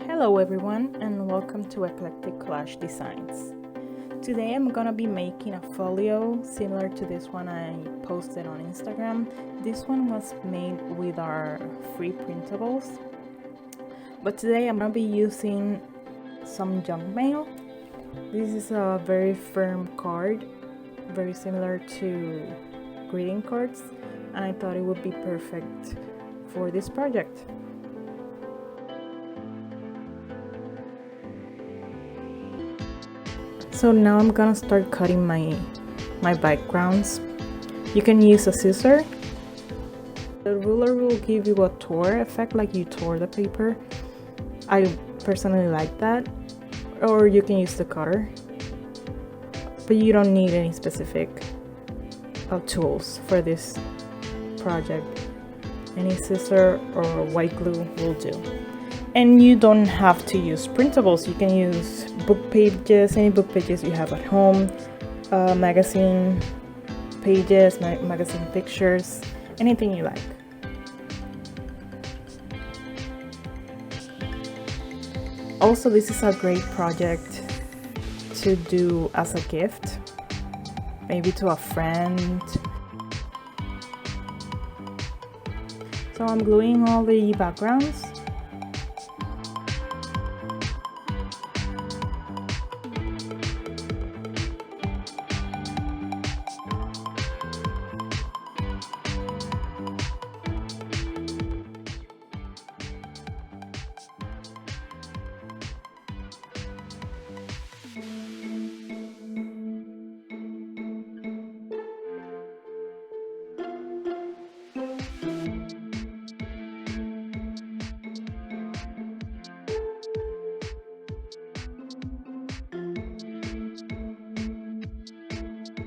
Hello everyone and welcome to Eclectic Collage Designs. Today I'm gonna be making a folio similar to this one I posted on Instagram. This one was made with our free printables, but today I'm gonna be using some junk mail. This is a very firm card, very similar to greeting cards, and I thought it would be perfect for this project. So now I'm gonna start cutting my backgrounds. You can use a scissor. The ruler will give you a tore effect, like you tore the paper. I personally like that. Or you can use the cutter. But you don't need any specific tools for this project. Any scissor or white glue will do. And you don't have to use printables. You can use book pages, any book pages you have at home, magazine pages, magazine pictures, anything you like. Also, this is a great project to do as a gift, maybe to a friend. So I'm gluing all the backgrounds.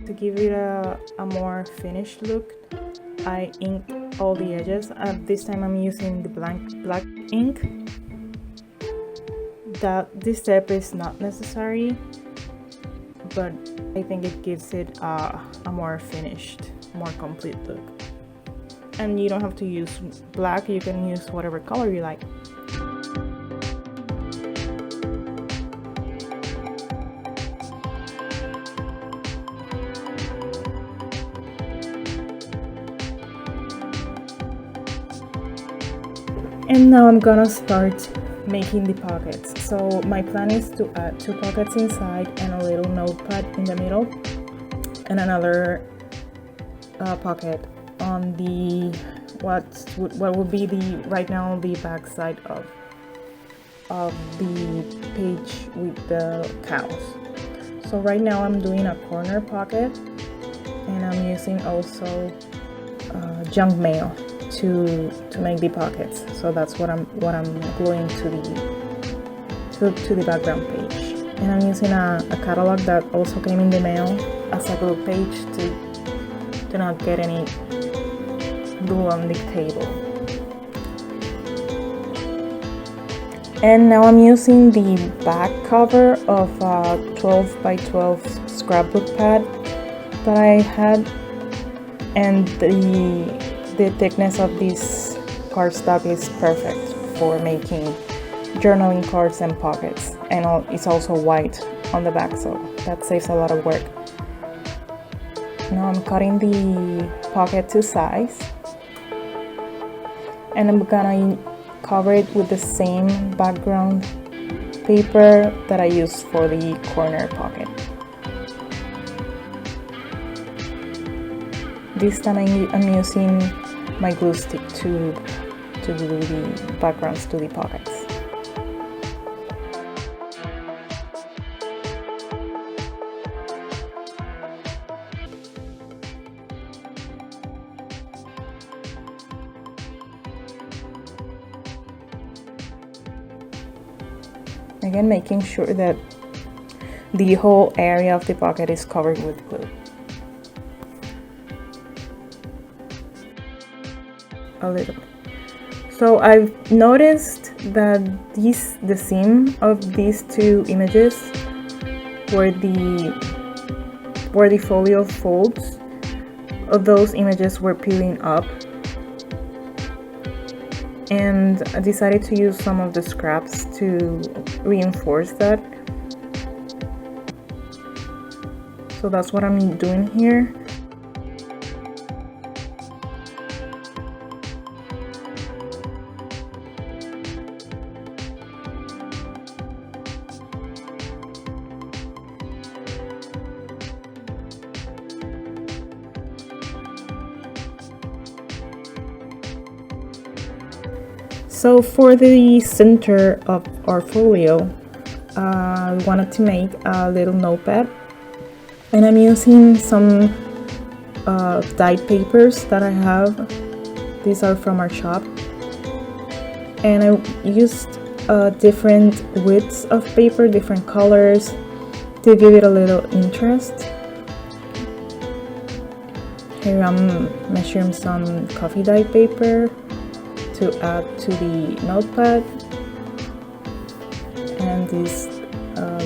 To give it a more finished look, I inked all the edges. This time I'm using the black ink. This step is not necessary, but I think it gives it a more finished, more complete look. And you don't have to use black, you can use whatever color you like. And now I'm gonna start making the pockets. So my plan is to add 2 pockets inside and a little notepad in the middle, and another pocket on the what would be right now the back side of the page with the cows. So right now I'm doing a corner pocket, and I'm using also junk mail to make the pockets. So that's what I'm gluing to the background page. And I'm using a catalog that also came in the mail as a glue page to not get any glue on the table. And now I'm using the back cover of a 12 by 12 scrapbook pad that I had, and the thickness of this cardstock is perfect for making journaling cards and pockets, and it's also white on the back, so that saves a lot of work. Now I'm cutting the pocket to size, and I'm gonna cover it with the same background paper that I used for the corner pocket. This time I'm using my glue stick to glue the backgrounds to the pockets. Again, making sure that the whole area of the pocket is covered with glue. A little. So I've noticed that the seam of these 2 images, where the folio folds of those images were peeling up, and I decided to use some of the scraps to reinforce that. So that's what I'm doing here. So for the center of our folio, I wanted to make a little notepad, and I'm using some dyed papers that I have. These are from our shop, and I used different widths of paper, different colors, to give it a little interest. Here I'm measuring some coffee dyed paper to add to the notepad, and this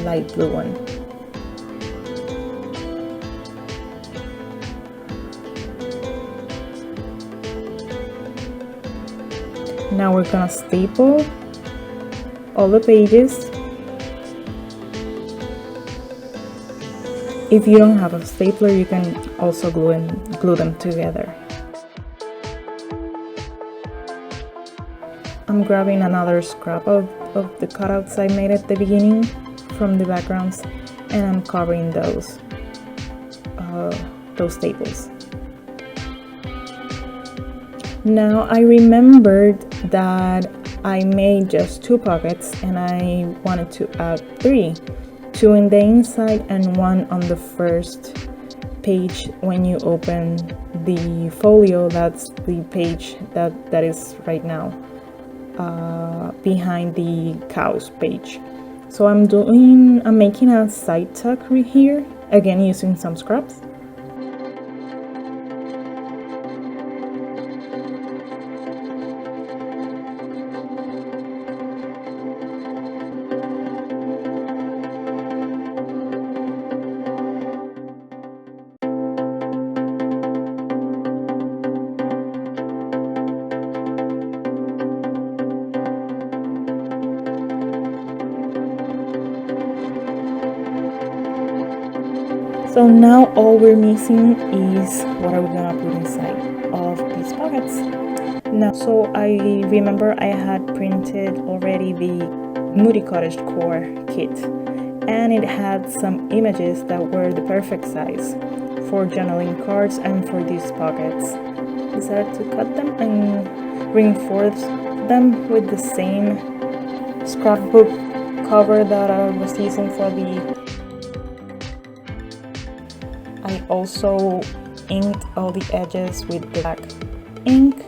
light blue one. Now we're gonna staple all the pages. If you don't have a stapler, you can also glue them together. I'm grabbing another scrap of the cutouts I made at the beginning from the backgrounds, and I'm covering those staples. Now I remembered that I made just 2 pockets, and I wanted to add 3. 2 in the inside and 1 on the first page when you open the folio. That's the page that is right now behind the cows page. So I'm making a side tuck right here, again using some scraps. So now all we're missing is what are we gonna put inside of these pockets. Now, so I remember I had printed already the Moody Cottagecore kit, and it had some images that were the perfect size for journaling cards and for these pockets. Decided to cut them and reinforce them with the same scrapbook cover that I was using for the. I also inked all the edges with black ink,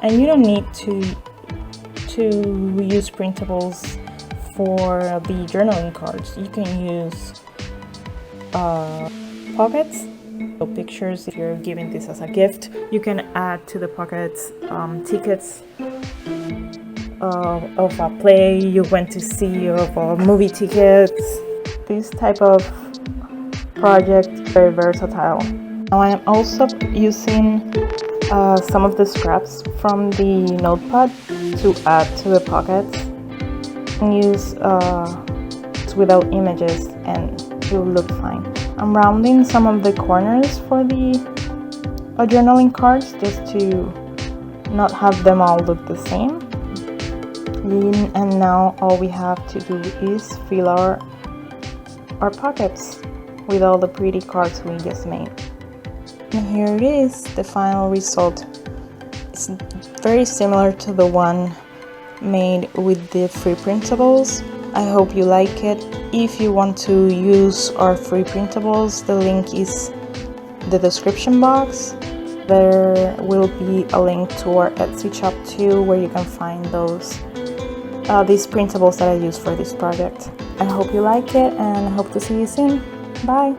and you don't need to use printables for the journaling cards. You can use pockets, so pictures. If you're giving this as a gift, you can add to the pockets tickets of a play you went to see, or movie tickets. This type of project is very versatile. Now I am also using some of the scraps from the notepad to add to the pockets, and use without images, and it will look fine. I'm rounding some of the corners for the journaling cards just to not have them all look the same. And now all we have to do is fill our pockets with all the pretty cards we just made. And here it is, the final result. It's very similar to the one made with the free printables. I hope you like it. If you want to use our free printables, the link is the description box. There will be a link to our Etsy shop too, where you can find these printables that I use for this project. I hope you like it, and I hope to see you soon. Bye!